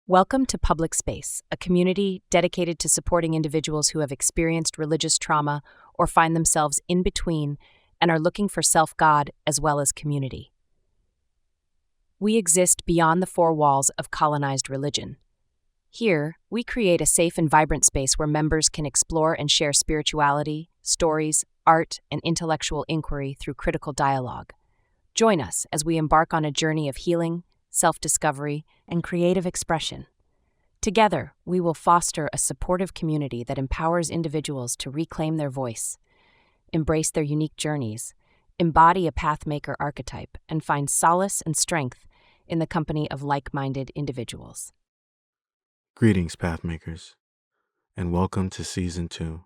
Welcome to Public Space, a community dedicated to supporting individuals who have experienced religious trauma or find themselves in between and are looking for self-God as well as community. We exist beyond the four walls of colonized religion. Here, we create a safe and vibrant space where members can explore and share spirituality, stories, art, and intellectual inquiry through critical dialogue. Join us as we embark on a journey of healing, self-discovery, and creative expression. Together, we will foster a supportive community that empowers individuals to reclaim their voice, embrace their unique journeys, embody a Path-Maker Archetype, and find solace and strength in the company of like-minded individuals. Greetings, Pathmakers, and welcome to Season 2.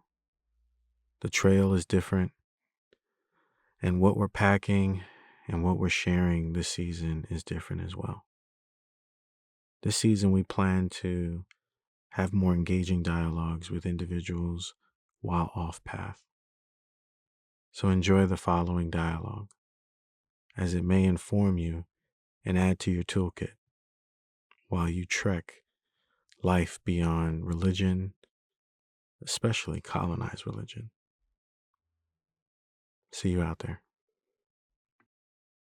The trail is different, and what we're packing and what we're sharing this season is different as well. This season, we plan to have more engaging dialogues with individuals while off path. So enjoy the following dialogue, as it may inform you and add to your toolkit while you trek life beyond religion, especially colonized religion. See you out there.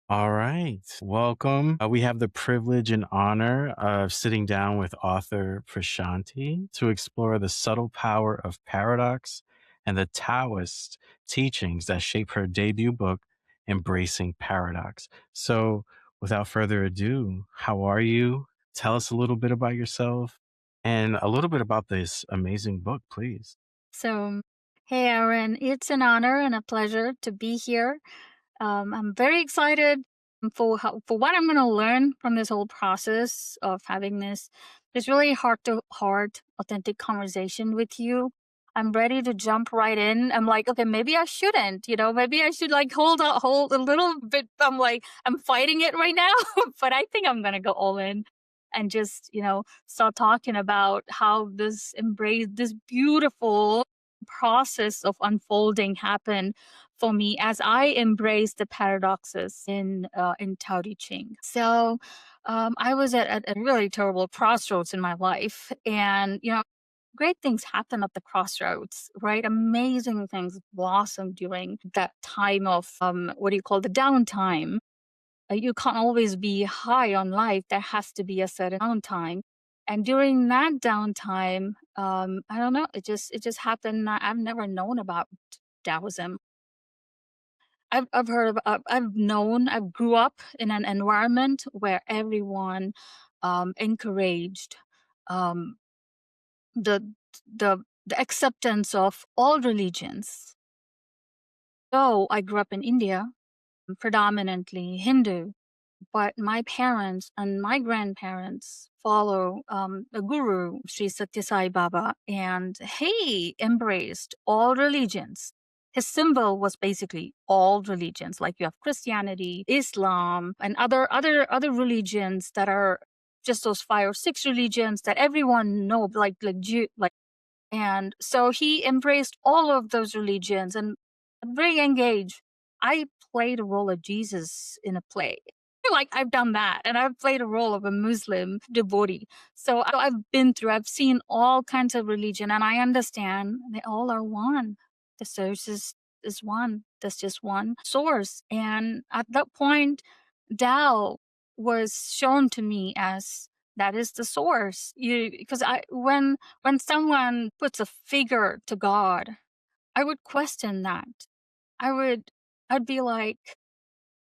All right. Welcome. We have the privilege and honor of sitting down with author Prashanti to explore the subtle power of paradox and the Taoist teachings that shape her debut book, Embracing Paradox. So without further ado, how are you? Tell us a little bit about yourself and a little bit about this amazing book, please. Hey, Aaron, it's an honor and a pleasure to be here. I'm very excited for what I'm going to learn from this whole process of having this really heart to heart, authentic conversation with you. I'm ready to jump right in. I'm like, okay, maybe I shouldn't, maybe I should like hold a little bit. I'm fighting it right now, but I think I'm going to go all in and just, start talking about how this beautiful process of unfolding happened for me as I embrace the paradoxes in Tao Te Ching. So I was at a really terrible crossroads in my life, and great things happen at the crossroads, right? Amazing things blossom during that time of what do you call the downtime? You can't always be high on life. There has to be a certain downtime. And during that downtime, I don't know, it just happened. I've never known about Taoism. I've heard of, I grew up in an environment where everyone encouraged um, the the acceptance of all religions. So I grew up in India, predominantly Hindu, but my parents and my grandparents follow the guru Sri Satya Sai Baba, and he embraced all religions. His symbol was basically all religions, like you have Christianity, Islam, and other religions that are just those 5 or 6 religions that everyone know, like Jew, like. And so he embraced all of those religions and very engaged. I played a role of Jesus in a play. Like I've done that, and I've played a role of a Muslim devotee. So I've seen all kinds of religion, and I understand they all are one. The source is one. There's just one source. And at that point, Tao was shown to me as that is the source. Because when someone puts a figure to God, I would question that. I'd be like,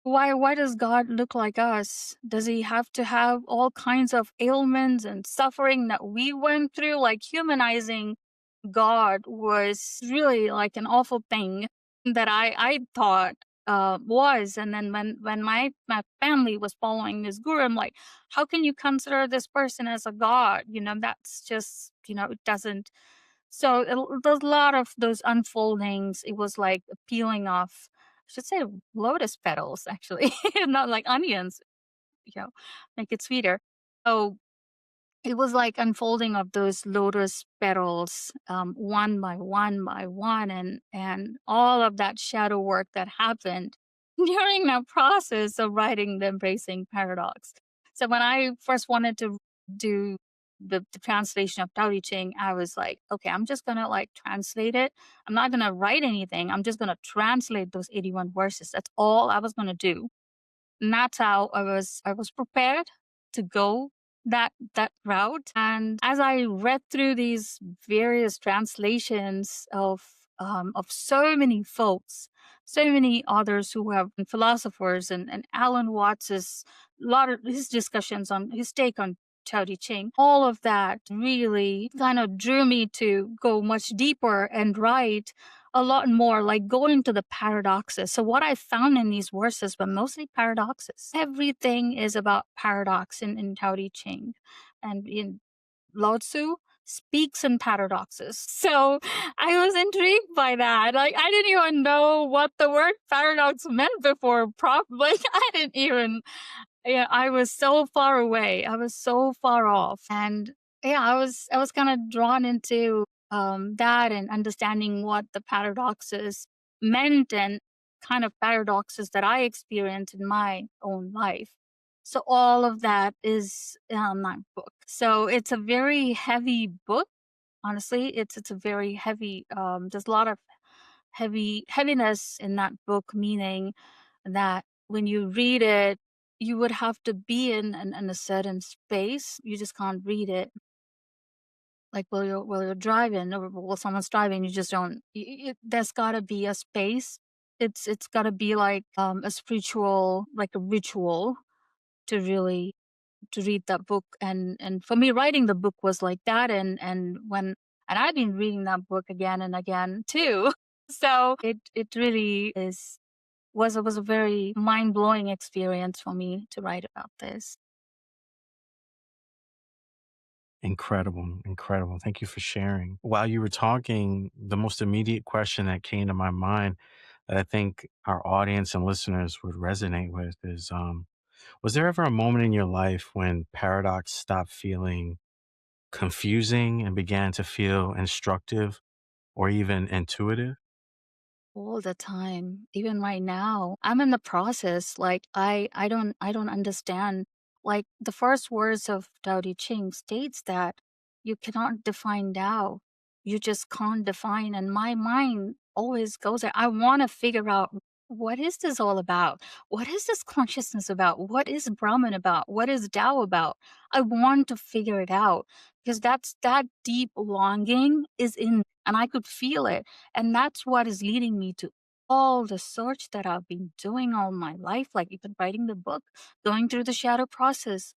why does God look like us? Does he have to have all kinds of ailments and suffering that we went through? Like humanizing God was really like an awful thing that I thought was. And then when my family was following this guru, I'm like, how can you consider this person as a god? That's just, it doesn't. So there's a lot of those unfoldings. It was like a peeling off, I should say lotus petals, actually, not like onions, you know, make it sweeter. So it was like unfolding of those lotus petals, one by one, and all of that shadow work that happened during that process of writing the Embracing Paradox. So when I first wanted to do the translation of Tao Te Ching, I was like, okay, I'm just gonna like translate it. I'm not gonna write anything. I'm just gonna translate those 81 verses. That's all I was gonna do. And that's how I was prepared to go that route. And as I read through these various translations of so many folks, so many authors who have been philosophers, and Alan Watts's lot of his discussions on his take on Tao Te Ching, all of that really kind of drew me to go much deeper and write a lot more, like go into the paradoxes. So what I found in these verses were mostly paradoxes. Everything is about paradox in Tao Te Ching, and in Lao Tzu speaks in paradoxes. So I was intrigued by that. Like I didn't even know what the word paradox meant before. Like I didn't even. Yeah, I was so far away. I was so far off, and yeah, I was kind of drawn into that and understanding what the paradoxes meant and kind of paradoxes that I experienced in my own life. So all of that is that book. So it's a very heavy book. Honestly, it's a very heavy. There's a lot of heaviness in that book, meaning that when you read it, you would have to be in a certain space. You just can't read it like while you're driving, or while someone's driving. You just don't. There's got to be a space. It's got to be like a spiritual, like a ritual, to really to read that book. And for me, writing the book was like that. And I've been reading that book again and again too. So it really was a very mind blowing experience for me to write about this. Incredible, incredible. Thank you for sharing. While you were talking, the most immediate question that came to my mind that I think our audience and listeners would resonate with is was there ever a moment in your life when paradox stopped feeling confusing and began to feel instructive or even intuitive? All the time, even right now. I'm in the process. Like I don't understand. Like the first words of Tao Te Ching states that you cannot define Tao. You just can't define. And my mind always goes there. I want to figure out, what is this all about? What is this consciousness about? What is Brahman about? What is Tao about? I want to figure it out, because that deep longing is in, and I could feel it. And that's what is leading me to all the search that I've been doing all my life, like even writing the book, going through the shadow process.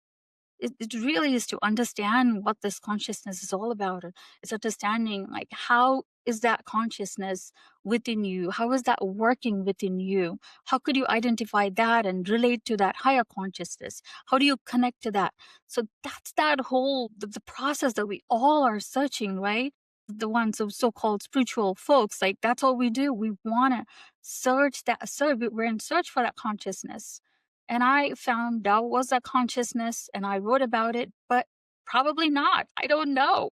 It really is to understand what this consciousness is all about. It's understanding, like, how is that consciousness within you? How is that working within you? How could you identify that and relate to that higher consciousness? How do you connect to that? So that's that whole the process that we all are searching, right? The ones of so-called spiritual folks, like that's all we do. We want to search. We're in search for that consciousness. And I found that was a consciousness, and I wrote about it, but probably not. I don't know.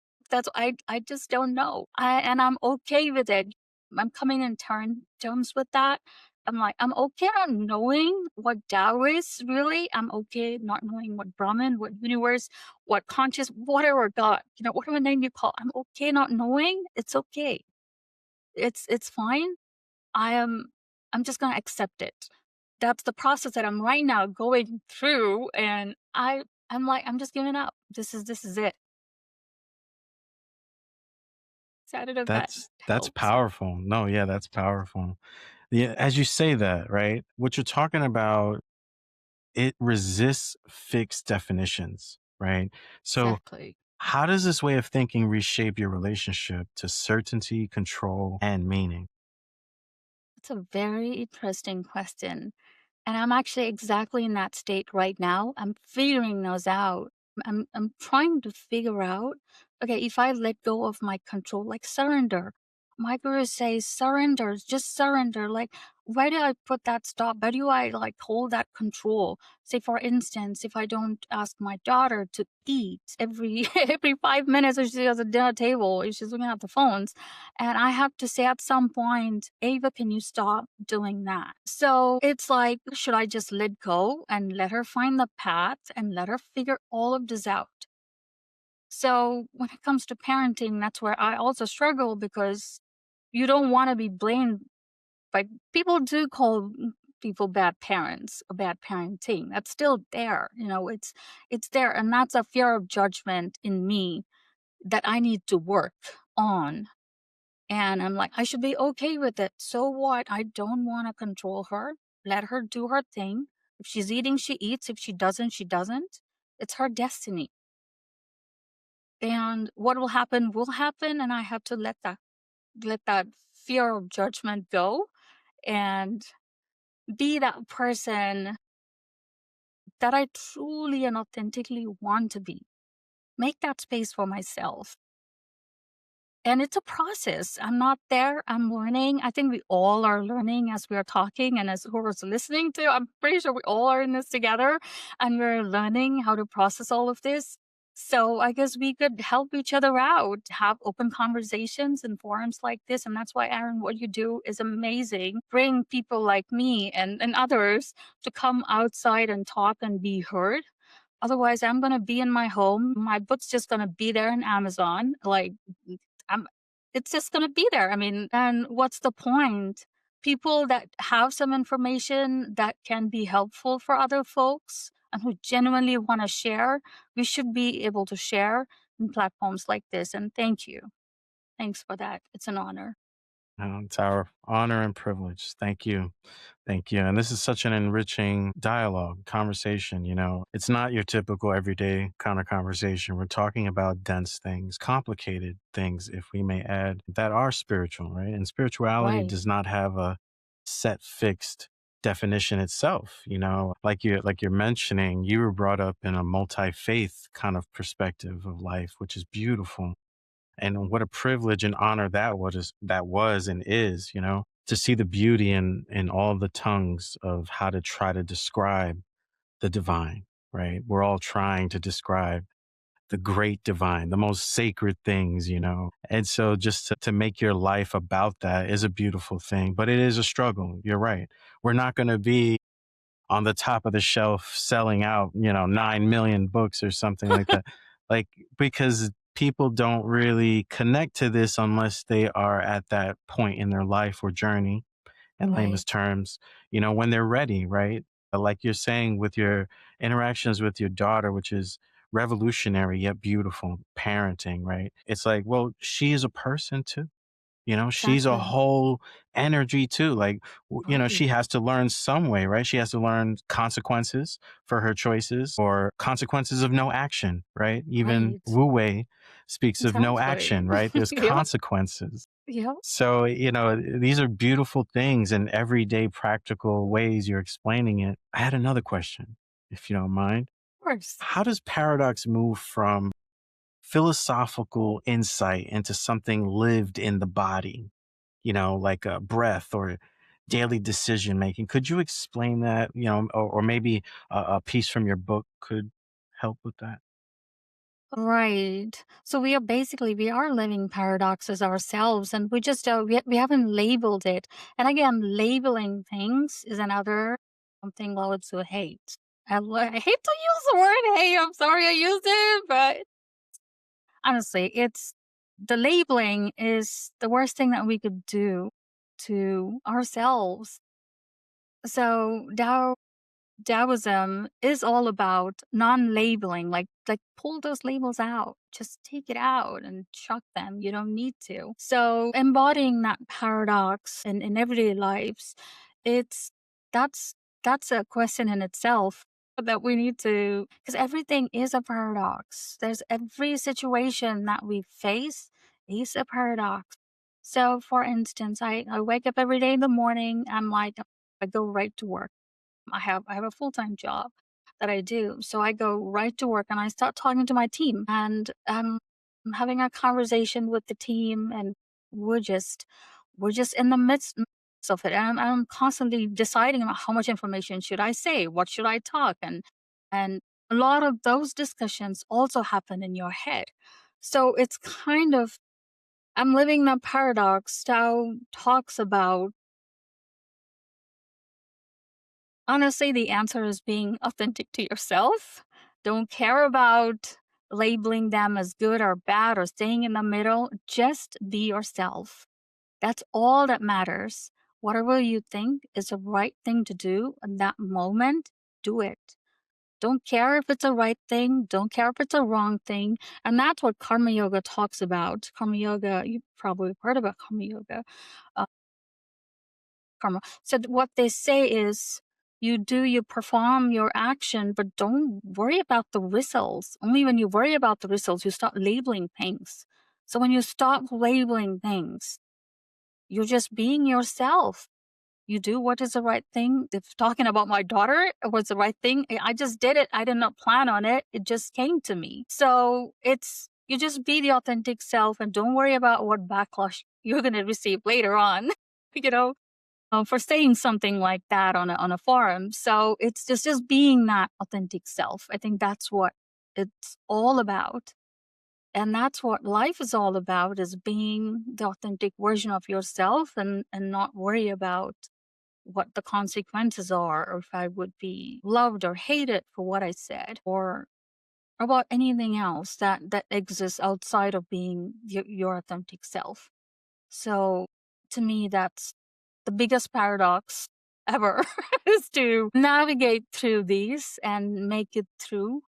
I just don't know. And I'm okay with it. I'm coming in terms with that. I'm like, I'm okay not knowing what Tao is really. I'm okay not knowing what Brahman, what universe, what conscious, whatever God, whatever name you call. I'm okay not knowing. It's okay. It's fine. I am I'm just gonna accept it. That's the process that I'm right now going through, and I'm like, I'm just giving up. This is it. Excited if that That's helps. powerful. No, yeah, that's powerful. Yeah, as you say that, right? What you're talking about, it resists fixed definitions, right? So Exactly. how does this way of thinking reshape your relationship to certainty, control, and meaning? It's a very interesting question. And I'm actually exactly in that state right now. I'm figuring those out. I'm trying to figure out, okay, if I let go of my control, like surrender. My guru says surrender, just surrender. Like, why do I put that stop? Why do I like hold that control? Say, for instance, if I don't ask my daughter to eat every every 5 minutes, or she's at the dinner table, if she's looking at the phones, and I have to say at some point, Ava, can you stop doing that? So it's like, should I just let go and let her find the path and let her figure all of this out? So when it comes to parenting, that's where I also struggle because you don't want to be blamed. Like, people do call people bad parents or bad parenting. That's still there. It's there. And that's a fear of judgment in me that I need to work on. And I'm like, I should be okay with it. So what? I don't want to control her. Let her do her thing. If she's eating, she eats. If she doesn't, she doesn't. It's her destiny. And what will happen. And I have to let that fear of judgment go and be that person that I truly and authentically want to be. Make that space for myself. And it's a process. I'm not there. I'm learning. I think we all are learning as we are talking and as whoever's listening to. I'm pretty sure we all are in this together and we're learning how to process all of this. So I guess we could help each other out, have open conversations in forums like this. And that's why, Aaron, what you do is amazing. Bring people like me and others to come outside and talk and be heard. Otherwise, I'm gonna be in my home. My book's just gonna be there in Amazon. Like, I'm it's just gonna be there. I mean, and what's the point? People that have some information that can be helpful for other folks and who genuinely want to share, we should be able to share in platforms like this. And thank you. Thanks for that. It's an honor. It's our honor and privilege. Thank you. Thank you. And this is such an enriching dialogue, conversation. It's not your typical everyday kind of conversation. We're talking about dense things, complicated things, if we may add, that are spiritual, right? And spirituality Right. does not have a set, fixed definition itself. Like you're mentioning, you were brought up in a multi-faith kind of perspective of life, which is beautiful. And what a privilege and honor that was and is, to see the beauty in all the tongues of how to try to describe the divine, right? We're all trying to describe the great divine, the most sacred things. And so just to make your life about that is a beautiful thing, but it is a struggle. You're right. We're not going to be on the top of the shelf selling out, 9 million books or something like that. Like, because people don't really connect to this unless they are at that point in their life or journey, in Right. layman's terms, when they're ready, right? Like you're saying with your interactions with your daughter, which is revolutionary yet beautiful parenting, right? It's like, well, she is a person too. She's a Exactly. whole energy too. Like, Right. she has to learn some way, right? She has to learn consequences for her choices or consequences of no action, right? Even Right. Wu Wei speaks of no Exactly. action, right? There's Yep. consequences. Yep. So, these are beautiful things in everyday practical ways you're explaining it. I had another question, if you don't mind. Of course. How does paradox move from philosophical insight into something lived in the body, like a breath or daily decision making? Could you explain that, or maybe a piece from your book could help with that? Right. So we are living paradoxes ourselves, and we haven't labeled it. And again, labeling things is another something loads to hate. I hate to use the word hate. I'm sorry I used it, but honestly, it's the labeling is the worst thing that we could do to ourselves. So Taoism is all about non-labeling, like pull those labels out. Just take it out and chuck them. You don't need to. So embodying that paradox in everyday lives, it's that's that's a question in itself that we need to, because everything is a paradox. There's every situation that we face is a paradox. So for instance, I wake up every day in the morning, I'm like, I go right to work. I have a full-time job that I do. So I go right to work and I start talking to my team, and I'm having a conversation with the team, and we're just we're just in the midst of it. And I'm constantly deciding about how much information should I say, what should I talk, and a lot of those discussions also happen in your head. So it's kind of, I'm living that paradox. Tao talks about, honestly, the answer is being authentic to yourself. Don't care about labeling them as good or bad or staying in the middle. Just be yourself. That's all that matters. Whatever you think is the right thing to do in that moment, do it. Don't care if it's a right thing, don't care if it's a wrong thing. And that's what karma yoga talks about. Karma yoga, you probably heard about karma yoga. Uh, karma. So what they say is you perform your action, but don't worry about the results. Only when you worry about the results, you start labeling things. So when you stop labeling things, you're just being yourself. You do what is the right thing. If talking about my daughter was the right thing, I just did it. I did not plan on it. It just came to me. So it's you just be the authentic self and don't worry about what backlash you're going to receive later on. you know, for saying something like that on a forum. So it's just being that authentic self. I think that's what it's all about. And that's what life is all about, is being the authentic version of yourself and not worry about what the consequences are, or if I would be loved or hated for what I said, or about anything else that exists outside of being your authentic self. So to me, that's the biggest paradox ever is to navigate through these and make it through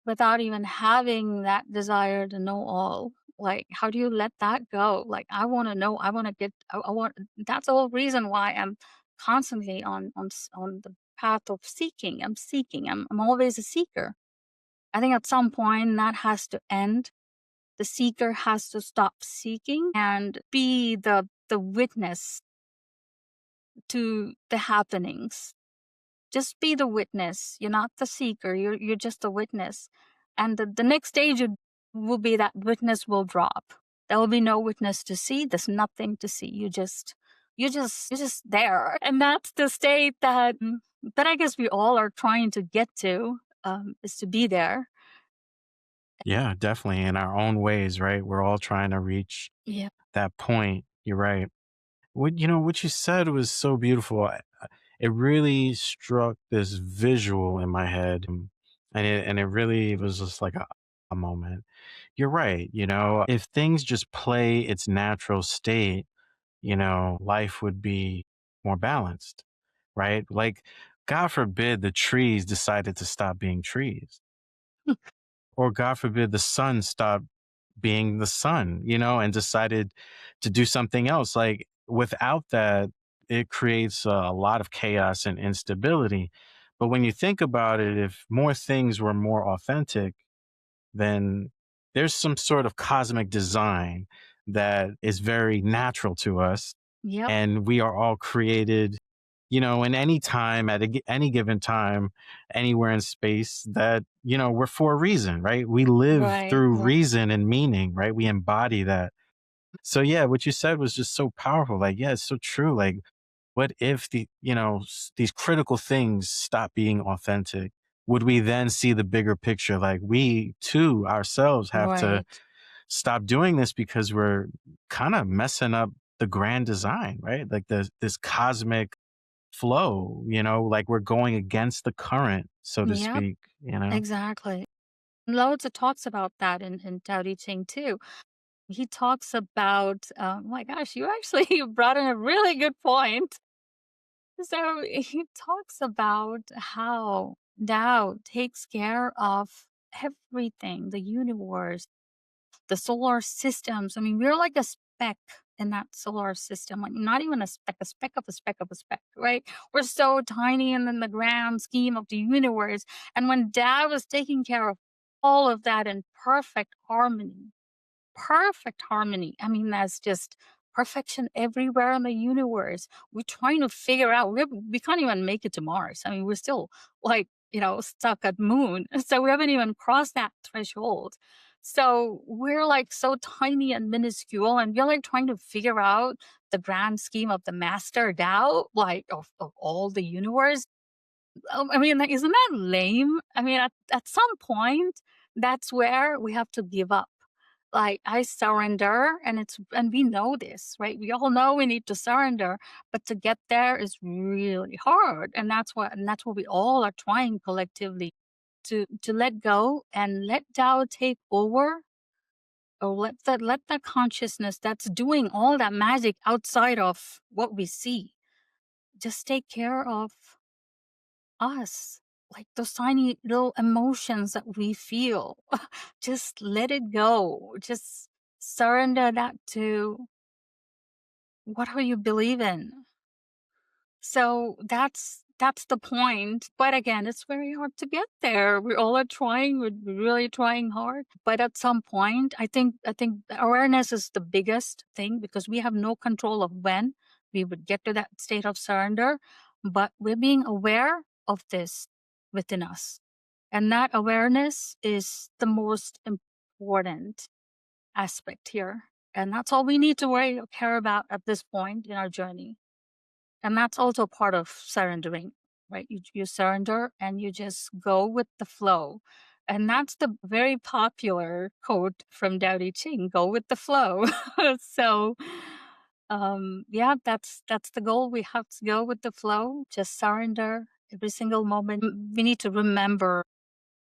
without even having that desire to know all. Like, how do you let that go? Like, I want to know. I want to get. I want. That's the whole reason why I'm constantly on the path of seeking. I'm seeking. I'm always a seeker. I think at some point that has to end. The seeker has to stop seeking and be the witness to the happenings. Just be the witness. You're not the seeker. You're just a witness. And the next stage will be that witness will drop. There will be no witness to see. There's nothing to see. You're just there. And that's the state that I guess we all are trying to get to, is to be there. Yeah, definitely. In our own ways, right? We're all trying to reach Yeah. that point. You're right. What you said was so beautiful. It really struck this visual in my head, and it really was just like a moment. You're right. If things just play its natural state, life would be more balanced, right? Like, God forbid the trees decided to stop being trees, or God forbid the sun stopped being the sun, and decided to do something else. Like, without that, it creates a lot of chaos and instability. But when you think about it, if more things were more authentic, then there's some sort of cosmic design that is very natural to us. Yep. And we are all created, in any time, at any given time, anywhere in space, that, we're for a reason, right? We live Right. through Right. reason and meaning, right? We embody that. So, yeah, what you said was just so powerful. Like, yeah, it's so true. Like, what if these critical things stop being authentic? Would we then see the bigger picture? Like, we too ourselves have to Right. stop doing this because we're kind of messing up the grand design, right? Like, this cosmic flow, like we're going against the current, so to Yep. speak. Exactly. Loads of talks about that in Tao Te Ching too. He talks about, oh my gosh, you actually you brought in a really good point. So he talks about how Tao takes care of everything, the universe, the solar systems. I mean, we're like a speck in that solar system, like not even a speck of a speck of a speck, right? We're so tiny in the grand scheme of the universe. And when Tao was taking care of all of that in perfect harmony. I mean, that's just perfection everywhere in the universe. We're trying to figure out, we can't even make it to Mars. I mean, we're still like, stuck at moon. So we haven't even crossed that threshold. So we're like so tiny and minuscule, and we're like trying to figure out the grand scheme of the master Tao, like of all the universe. I mean, like, isn't that lame? I mean, at some point, that's where we have to give up. Like, I surrender, and we know this, right? We all know we need to surrender, but to get there is really hard, and that's what we all are trying collectively. to let go and let Tao take over, or let that consciousness that's doing all that magic outside of what we see just take care of us, like those tiny little emotions that we feel. Just let it go. Just surrender that to whatever you believe in. So that's the point. But again, it's very hard to get there. We all are trying. We're really trying hard. But at some point, I think awareness is the biggest thing, because we have no control of when we would get to that state of surrender. But we're being aware of this within us. And that awareness is the most important aspect here. And that's all we need to worry or care about at this point in our journey. And that's also part of surrendering, right? You surrender and you just go with the flow. And that's the very popular quote from Tao Te Ching, go with the flow. So yeah, that's the goal. We have to go with the flow, just surrender every single moment. We need to remember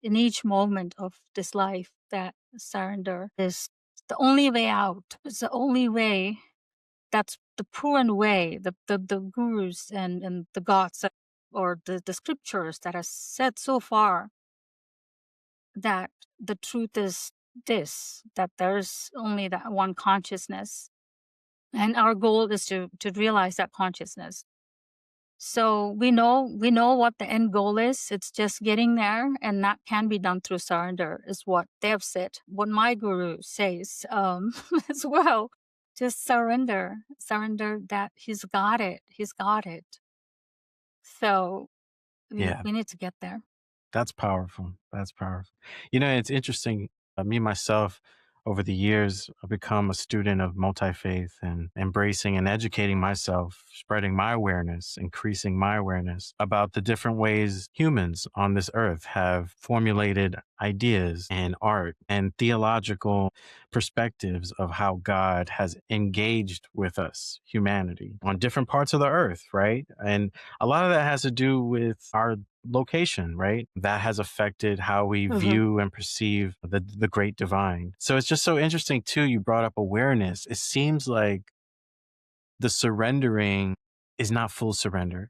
in each moment of this life that surrender is the only way out. It's the only way. That's the proven way. The gurus and the gods or the scriptures that are said so far, that the truth is this, that there's only that one consciousness. And our goal is to realize that consciousness. So we know what the end goal is. It's just getting there, and that can be done through surrender, is what they've said. What my guru says as well. Just surrender that he's got it. He's got it. So Yeah, we need to get there. that's powerful. That's powerful. You know, it's interesting. Me, myself, over the years, I've become a student of multi faith and embracing and educating myself, spreading my awareness, increasing my awareness about the different ways humans on this earth have formulated ideas and art and theological perspectives of how God has engaged with us, humanity, on different parts of the earth, right? And a lot of that has to do with our location, right? That has affected how we view and perceive the great divine. So it's just so interesting too. You brought up awareness. It seems like the surrendering is not full surrender,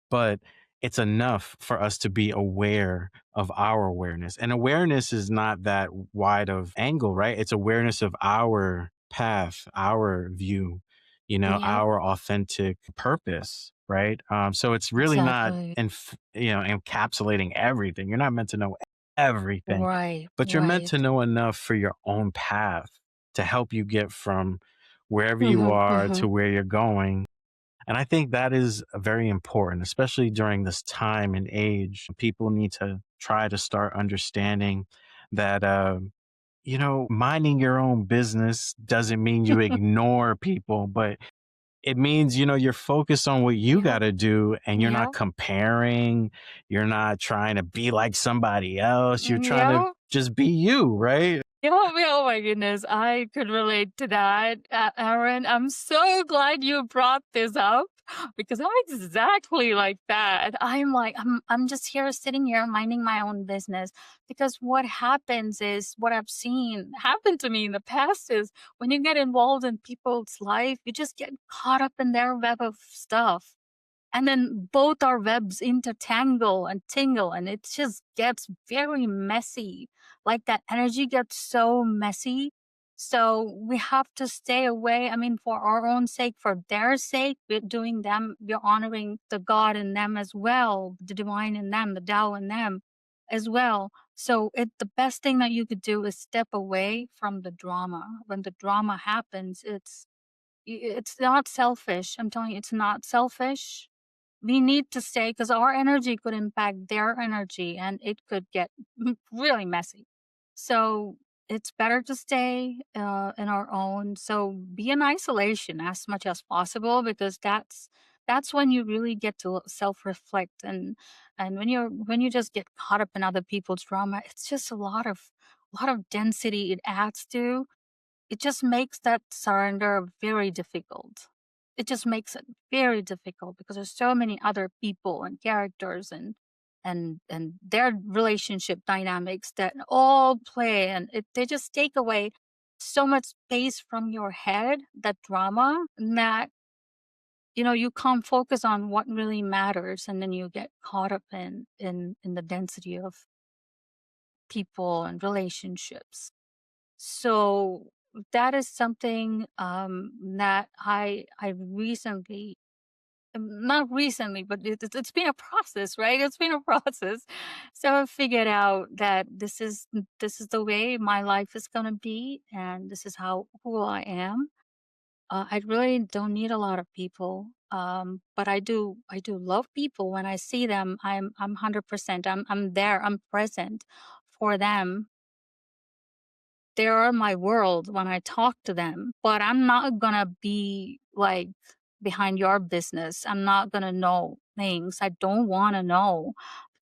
but it's enough for us to be aware of our awareness. And awareness is not that wide of angle, right? It's awareness of our path, our view, Yeah, our authentic purpose, right? So it's really not, exactly. encapsulating everything. You're not meant to know everything, Right, but you're meant right. to know enough for your own path to help you get from wherever you Hmm, are hmm. to where you're going. And I think that is very important, especially during this time and age. People need to try to start understanding that, minding your own business doesn't mean you ignore people, but it means, you're focused on what you Yeah, got to do, and you're not yeah, comparing. You're not trying to be like somebody else. You're trying to yeah. just be you, right? Oh my goodness, I could relate to that, Aaron. I'm so glad you brought this up, because I'm exactly like that. I'm like, I'm just here sitting here minding my own business, because what happens is, what I've seen happen to me in the past is, when you get involved in people's life, you just get caught up in their web of stuff. And then both our webs intertangle and tingle, and it just gets very messy. Like, that energy gets so messy. So we have to stay away. I mean, for our own sake, for their sake, we're honoring the God in them as well, the divine in them, the Tao in them as well. So the best thing that you could do is step away from the drama. When the drama happens, it's not selfish. I'm telling you, it's not selfish. We need to stay, because our energy could impact their energy, and it could get really messy. So it's better to stay in our own. So be in isolation as much as possible, because that's when you really get to self reflect. And when you just get caught up in other people's drama, it's just a lot of density it adds to. It just makes that surrender very difficult. It just makes it very difficult, because there's so many other people and characters, and and their relationship dynamics that all play, and they just take away so much space from your head, that drama, that you can't focus on what really matters, and then you get caught up in the density of people and relationships. So that is something that I recently, not recently, but it's been a process, right? It's been a process. So I figured out that this is the way my life is gonna be, and this is how who I am. I really don't need a lot of people, but I do love people. When I see them, I'm 100%. I'm there. I'm present for them. They are my world when I talk to them, but I'm not gonna be like behind your business. I'm not gonna know things I don't wanna know,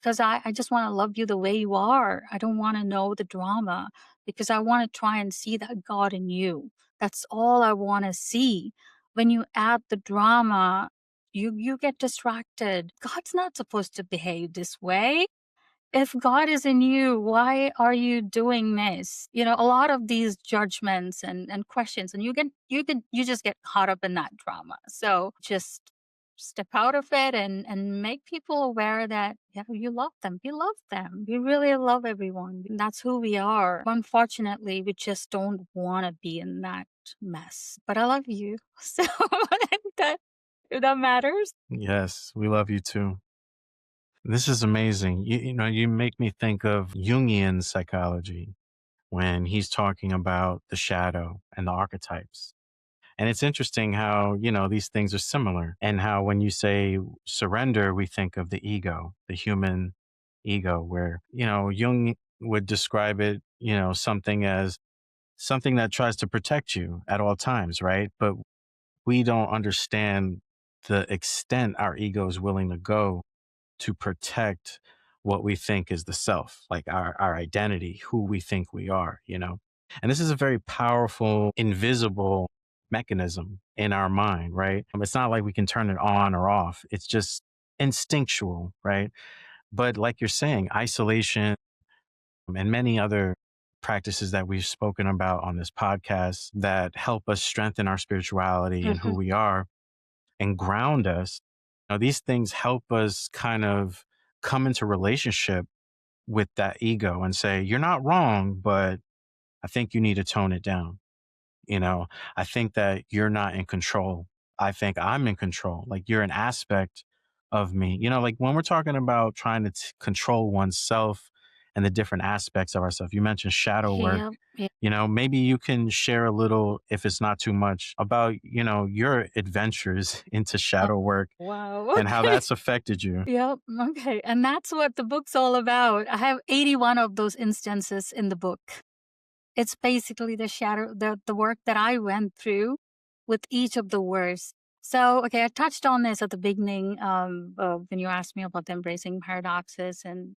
because I just wanna love you the way you are. I don't wanna know the drama, because I wanna try and see that God in you. That's all I wanna see. When you add the drama, you get distracted. God's not supposed to behave this way. If God is in you, why are you doing this? A lot of these judgments and questions, and you just get caught up in that drama. So just step out of it and make people aware that, yeah, you love them. You love them. You really love everyone. That's who we are. Unfortunately, we just don't want to be in that mess. But I love you. So that if that matters. Yes, we love you too. This is amazing. You make me think of Jungian psychology when he's talking about the shadow and the archetypes. And it's interesting how, these things are similar, and how when you say surrender, we think of the ego, the human ego, where, Jung would describe it, something that tries to protect you at all times, right? But we don't understand the extent our ego is willing to go to protect what we think is the self, like our identity, who we think we are, And this is a very powerful, invisible mechanism in our mind, right? It's not like we can turn it on or off. It's just instinctual, right? But like you're saying, isolation and many other practices that we've spoken about on this podcast that help us strengthen our spirituality and who Mhm. we are and ground us. These things help us kind of come into relationship with that ego and say, you're not wrong, but I think you need to tone it down. You know, I think that you're not in control. I think I'm in control. Like you're an aspect of me. Like when we're talking about trying to control oneself and the different aspects of ourselves, you mentioned shadow work. Yeah. Yeah. Maybe you can share a little, if it's not too much, about, your adventures into Oh, shadow work wow. and how Okay. that's affected you. Yep. Okay. And that's what the book's all about. I have 81 of those instances in the book. It's basically the work that I went through with each of the words. So, okay, I touched on this at the beginning when you asked me about the embracing paradoxes and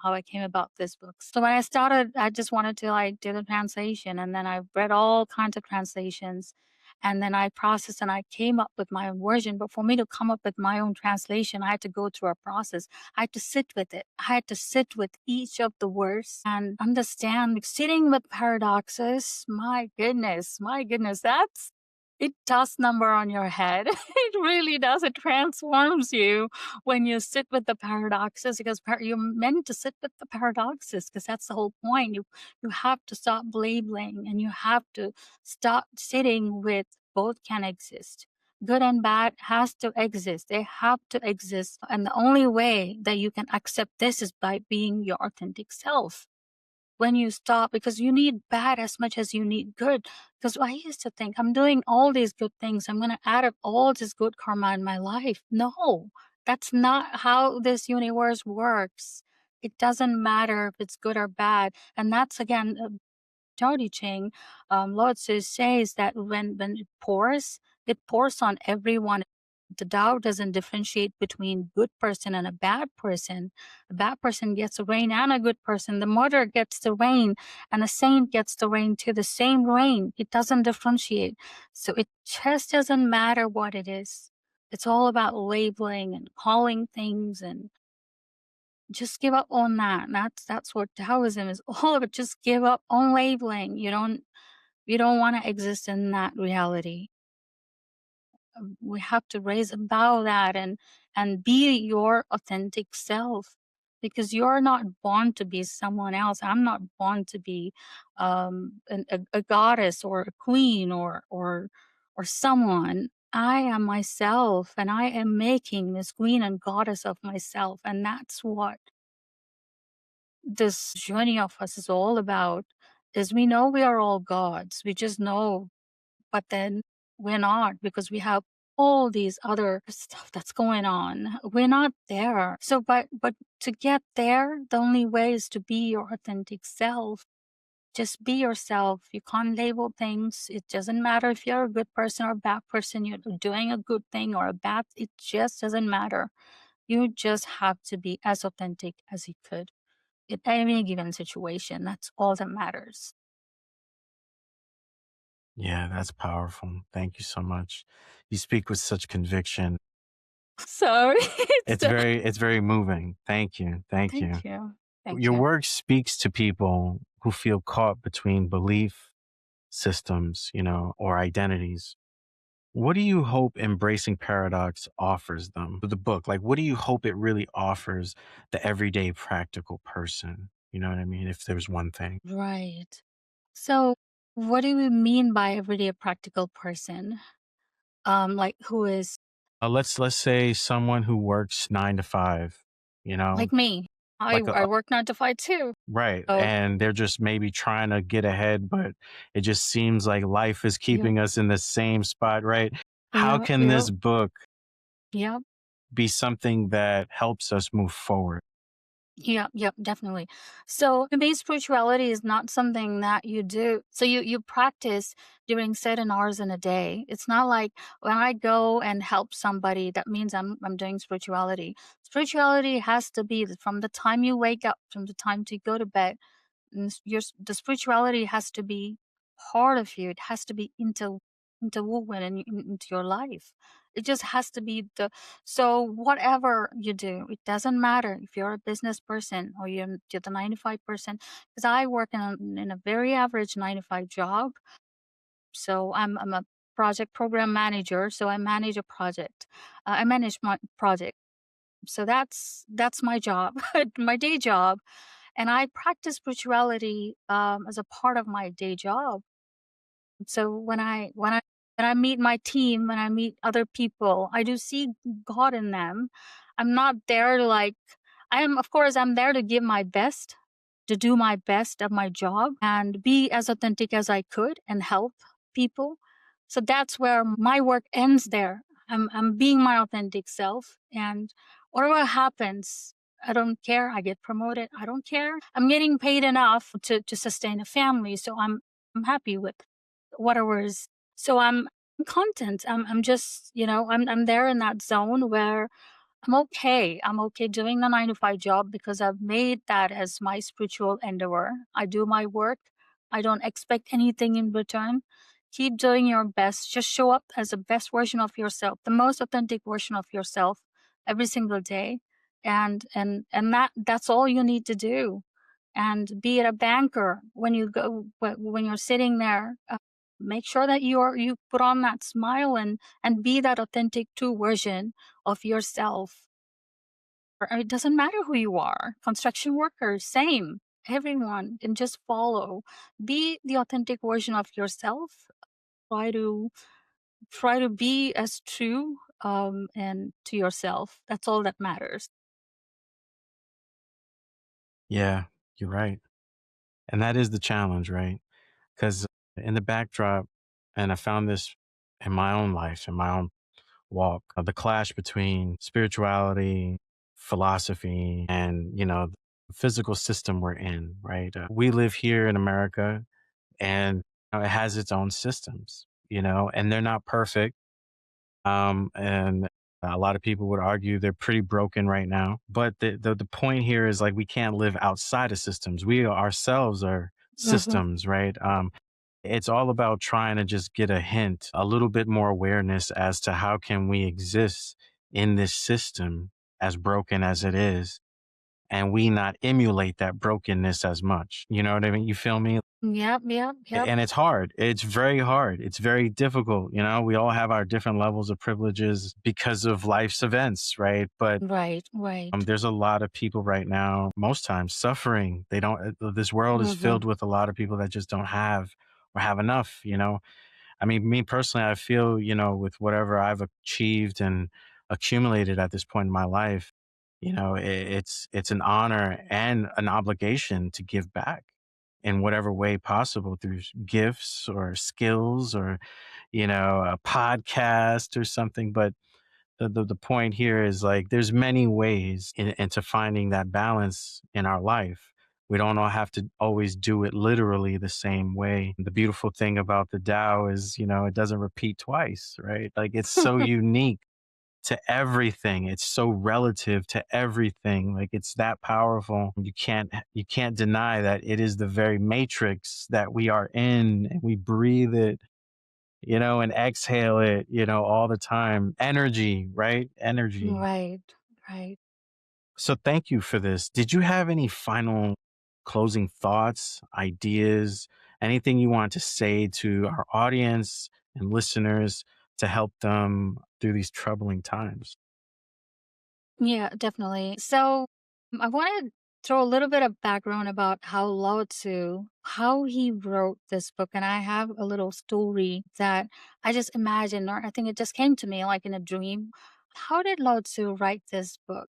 how I came about this book. So when I started, I just wanted to like do the translation, and then I read all kinds of translations, and then I processed and I came up with my own version. But for me to come up with my own translation, I had to go through a process. I had to sit with it. I had to sit with each of the words and understand. Like, sitting with paradoxes, my goodness, it does number on your head. It really does. It transforms you when you sit with the paradoxes, because you're meant to sit with the paradoxes, because that's the whole point. You have to stop labeling, and you have to start sitting with both can exist. Good and bad has to exist. They have to exist. And the only way that you can accept this is by being your authentic self. When you stop, because you need bad as much as you need good. Because I used to think, I'm doing all these good things, I'm going to add up all this good karma in my life. No, that's not how this universe works. It doesn't matter if it's good or bad. And that's again, Tao Te Ching, Lord Tzu says that when it pours on everyone. The Tao doesn't differentiate between good person and a bad person. A bad person gets the rain, and a good person. The martyr gets the rain, and a saint gets the rain too. The same rain. It doesn't differentiate. So it just doesn't matter what it is. It's all about labeling and calling things and Just give up on that. That's what Taoism is all about. Just give up on labeling. You don't want to exist in that reality. We have to raise above that and be your authentic self, because you're not born to be someone else. I'm not born to be a goddess or a queen or someone. I am myself, and I am making this queen and goddess of myself, and that's what this journey of us is all about. Is we know we are all gods, we just know, but then we're not, because we have all these other stuff that's going on. We're not there. So but to get there, the only way is to be your authentic self. Just be yourself. You can't label things. It doesn't matter if you're a good person or a bad person, you're doing a good thing or a bad, it just doesn't matter. You just have to be as authentic as you could in any given situation. That's all that matters. Yeah, that's powerful. Thank you so much. You speak with such conviction. Sorry. It's very moving. Thank you. Thank you. Thank you. Thank Your you. work speaks to people who feel caught between belief systems, or identities. What do you hope Embracing Paradox offers them? The book, like, what do you hope it really offers the everyday practical person? You know what I mean? If there's one thing. Right. So, what do we mean by everyday practical person? Like who is Let's say someone who works 9 to 5, like me. I like I work 9 to 5 too. right. So, And they're just maybe trying to get ahead, but it just seems like life is yep, keeping us in the same spot, right? How yep, can yep, this book yep, be something that helps us move forward? yep, yep, definitely. So, to me, spirituality is not something that you do. So you practice during certain hours in a day. It's not like when I go and help somebody, that means I'm doing spirituality. Spirituality has to be from the time you wake up, from the time to go to bed. The spirituality has to be part of you. It has to be interwoven into your life. It just has to be the so whatever you do, it doesn't matter if you're a business person or you're the 9 to 5 person. Because I work in a very average 9 to 5 job. So I'm a project program manager. So I manage a project. I manage my project. So that's my job, my day job, and I practice spirituality as a part of my day job. So when I meet my team, when I meet other people, I do see God in them. I'm not there to like. Of course I'm there to give my best, to do my best at my job and be as authentic as I could and help people. So that's where my work ends there. I'm being my authentic self, and whatever happens, I don't care. I get promoted, I don't care. I'm getting paid enough to sustain a family, so I'm happy with whatever is. So I'm content. I'm just, I'm there in that zone where I'm okay. I'm okay doing the 9 to 5 job because I've made that as my spiritual endeavor. I do my work. I don't expect anything in return. Keep doing your best. Just show up as the best version of yourself, the most authentic version of yourself every single day. And that's all you need to do. And be it a banker, when when you're sitting there, make sure that you put on that smile and be that authentic true version of yourself. Or it doesn't matter who you are. Construction workers, same. Everyone can just follow. Be the authentic version of yourself. Try to be as true and to yourself. That's all that matters. Yeah, you're right. And that is the challenge, right? Because in the backdrop, and I found this in my own life, in my own walk, the clash between spirituality, philosophy, and, the physical system we're in, right? We live here in America, and it has its own systems, and they're not perfect. And a lot of people would argue they're pretty broken right now. But the point here is, like, we can't live outside of systems. We ourselves are Mhm. systems, right? It's all about trying to just get a hint, a little bit more awareness as to how can we exist in this system as broken as it is, and we not emulate that brokenness as much. You know what I mean? You feel me? Yep, yep, yep. And it's hard. It's very hard. It's very difficult. You know, we all have our different levels of privileges because of life's events, right? But Right, right. there's a lot of people right now, most times, suffering. They don't, this world is Mm-hmm. filled with a lot of people that just don't have or have enough, you know? I mean, me personally, I feel, you know, with whatever I've achieved and accumulated at this point in my life, you know, it's an honor and an obligation to give back in whatever way possible through gifts or skills or, you know, a podcast or something. But the point here is like there's many ways into finding that balance in our life. We don't all have to always do it literally the same way. The beautiful thing about the Tao is, you know, it doesn't repeat twice, right? Like it's so unique to everything. It's so relative to everything. Like it's that powerful. You can't deny that it is the very matrix that we are in, and we breathe it, you know, and exhale it, you know, all the time. Energy, right? Energy. Right, right. So thank you for this. Did you have any final closing thoughts, ideas, anything you want to say to our audience and listeners to help them through these troubling times? Yeah, definitely. So I want to throw a little bit of background about how Lao Tzu, how he wrote this book. And I have a little story that I just imagined, or I think it just came to me like in a dream. How did Lao Tzu write this book?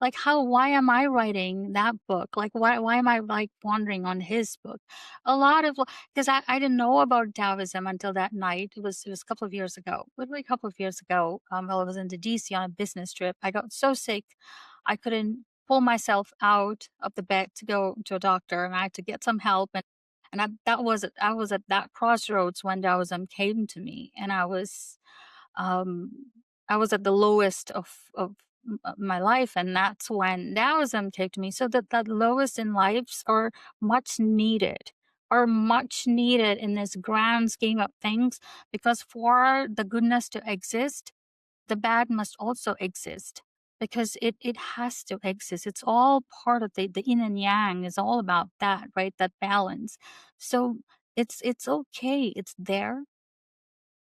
Like why am I writing that book? Like why am I like wandering on his book? A lot of because I didn't know about Taoism until that night. It was a couple of years ago. Literally a couple of years ago. While I was in the DC on a business trip. I got so sick I couldn't pull myself out of the bed to go to a doctor, and I had to get some help. And I was at that crossroads when Taoism came to me, and um, I was at the lowest of my life, and that's when Taoism came to me. So that lowest in lives are much needed in this grand scheme of things, because for the goodness to exist, the bad must also exist. Because it has to exist. It's all part of the yin and yang is all about that, right? That balance. So it's okay. It's there.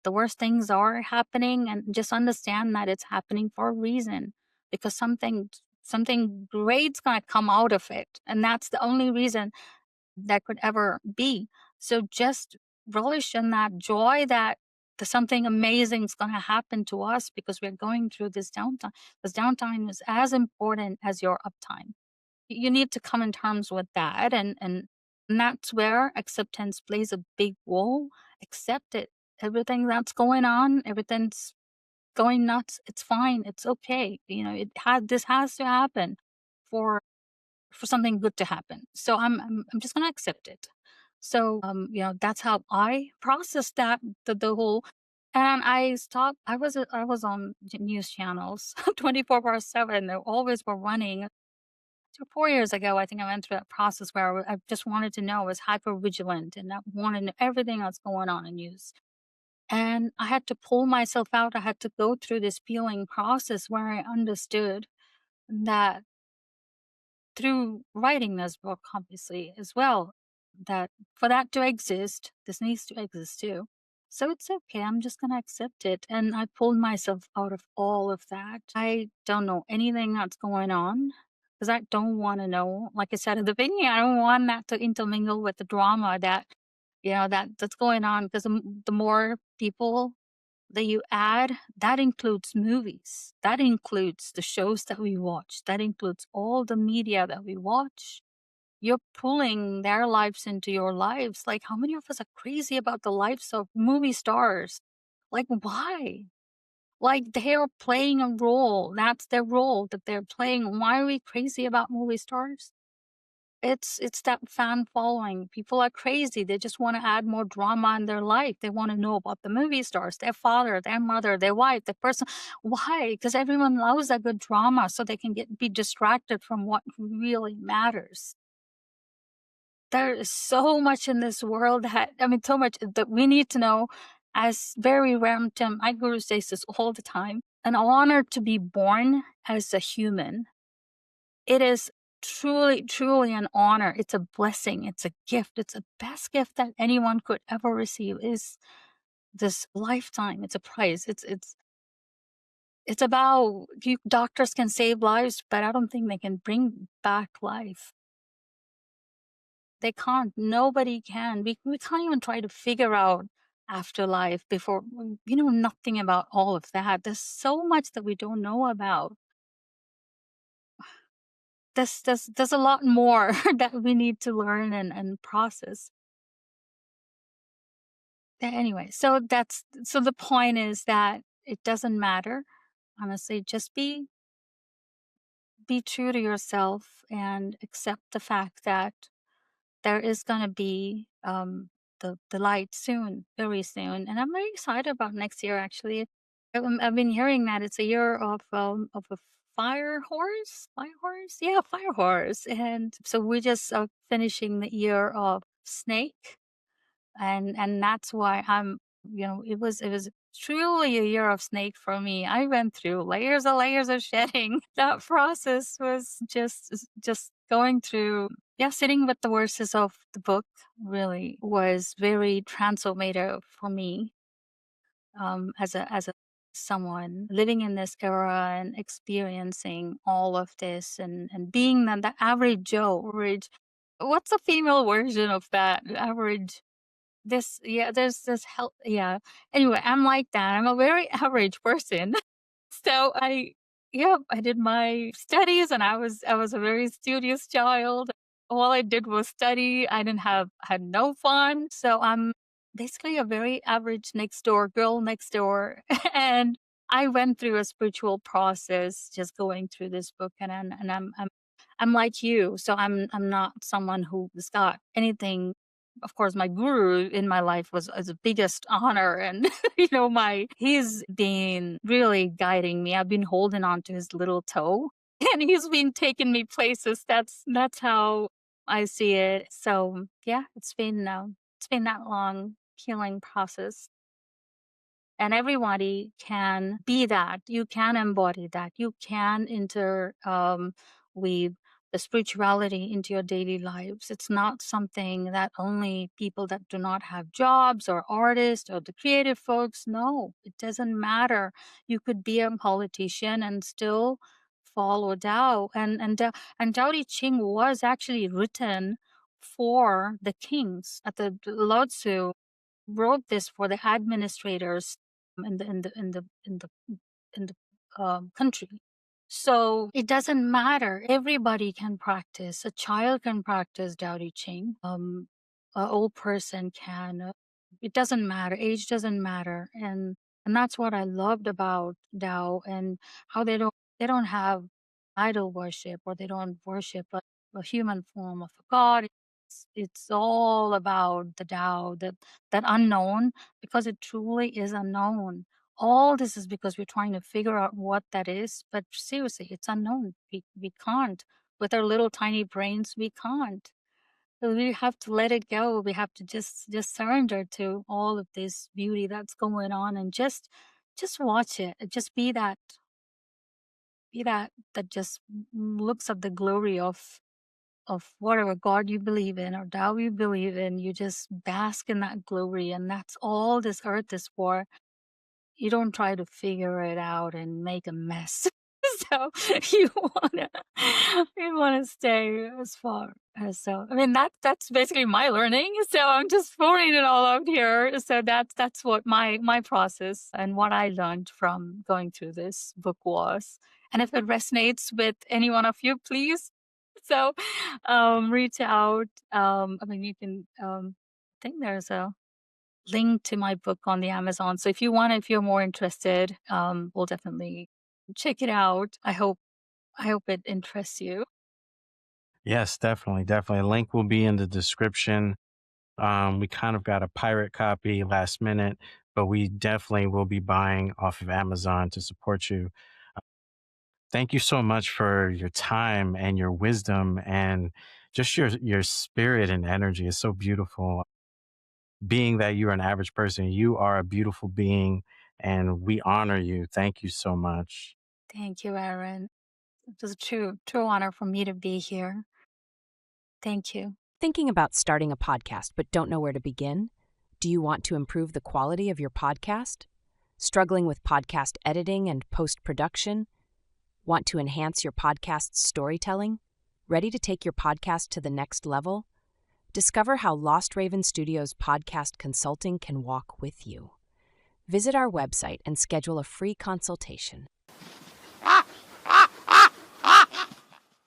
The worst things are happening, and just understand that it's happening for a reason, because something great's going to come out of it, and that's the only reason that could ever be. So just relish in that joy that something amazing is going to happen to us, because we're going through this downtime. This downtime is as important as your uptime. You need to come in terms with that, and that's where acceptance plays a big role. Accept it. Everything that's going on, everything's going nuts. It's fine. It's okay. This has to happen for something good to happen. So I'm just gonna accept it. So that's how I process that, the whole. And I stopped. I was on news channels 24/7. They always were running. 4 years ago, I think I went through that process where I just wanted to know. I was hyper vigilant, and I wanted to know everything that's going on in news. And I had to pull myself out. I had to go through this peeling process where I understood that, through writing this book, obviously, as well, that for that to exist, this needs to exist too. So it's okay. I'm just going to accept it. And I pulled myself out of all of that. I don't know anything that's going on, because I don't want to know. Like I said at the beginning, I don't want that to intermingle with the drama that's going on, because the more people that you add, that includes movies, that includes the shows that we watch, that includes all the media that we watch. You're pulling their lives into your lives. Like, how many of us are crazy about the lives of movie stars? Like, why? Like, they're playing a role. That's their role that they're playing. Why are we crazy about movie stars? It's that fan following. People are crazy. They just want to add more drama in their life. They want to know about the movie stars, their father, their mother, their wife, the person. Why? Because everyone loves a good drama, so they can be distracted from what really matters. There is so much in this world that, I mean, so much that we need to know. As very Ramtim, my guru says this all the time, an honor to be born as a human. It is truly, truly an honor. It's a blessing. It's a gift. It's the best gift that anyone could ever receive is this lifetime. It's a prize. It's about you doctors can save lives, but I don't think they can bring back life. They can't. Nobody can. We can't even try to figure out afterlife before we know nothing about all of that. There's so much that we don't know about. There's a lot more that we need to learn and process. Anyway, so the point is that it doesn't matter. Honestly, just be true to yourself and accept the fact that there is gonna be, the light soon, very soon, and I'm very excited about next year, actually. I've been hearing that it's a year of a fire horse? Fire horse? Yeah, fire horse, and so we're just, finishing the year of snake, and that's why it was truly a year of snake for me. I went through layers of shedding. That process was just going through, yeah, sitting with the verses of the book really was very transformative for me, as a someone living in this era and experiencing all of this and being the average Joe, average, what's a female version of that? Average, this, yeah, there's this help, yeah. Anyway, I'm like that. I'm a very average person. So yeah, I did my studies and I was a very studious child. All I did was study. I didn't have had no fun. So I'm basically a very average next door girl next door. And I went through a spiritual process just going through this book and I'm like you. So I'm not someone who's got anything. Of course, my guru in my life was the biggest honor, and my he's been really guiding me. I've been holding on to his little toe, and he's been taking me places. That's how I see it. So yeah, it's been that long healing process. And everybody can be that. You can embody that. You can enter weave the spirituality into your daily lives. It's not something that only people that do not have jobs or artists or the creative folks. No, it doesn't matter. You could be a politician and still follow Tao. And Tao Te Ching was actually written for the kings. At the Lao Tzu wrote this for the administrators in the country. So it doesn't matter. Everybody can practice. A child can practice Tao Te Ching. An old person can. It doesn't matter. Age doesn't matter. And that's what I loved about Tao and how they don't have idol worship or they don't worship a human form of a god. It's all about the Tao, that unknown, because it truly is unknown. All this is because we're trying to figure out what that is, but seriously, it's unknown. We can't. With our little tiny brains, we can't. So we have to let it go. We have to just surrender to all of this beauty that's going on and just watch it. Just be that that just looks at the glory of whatever God you believe in or Tao you believe in. You just bask in that glory, and that's all this earth is for. You don't try to figure it out and make a mess. So you wanna you wanna stay as far as so. I mean that's basically my learning. So I'm just pouring it all out here. So that's what my process and what I learned from going through this book was. And if it resonates with any one of you, please. So reach out. I mean you can I think there's a link to my book on the Amazon. So if you're more interested, we'll definitely check it out. I hope it interests you. Yes, definitely, definitely. A link will be in the description. We kind of got a pirate copy last minute, but we definitely will be buying off of Amazon to support you. Thank you so much for your time and your wisdom and just your spirit and energy is so beautiful. Being that you're an average person, you are a beautiful being and we honor you. Thank you so much. Thank you, Aaron. It was a true honor for me to be here. Thank you. Thinking about starting a podcast but don't know where to begin? Do you want to improve the quality of your podcast? Struggling with podcast editing and post-production? Want to enhance your podcast's storytelling? Ready to take your podcast to the next level? Discover how Lost Raven Studios podcast consulting can walk with you. Visit our website and schedule a free consultation.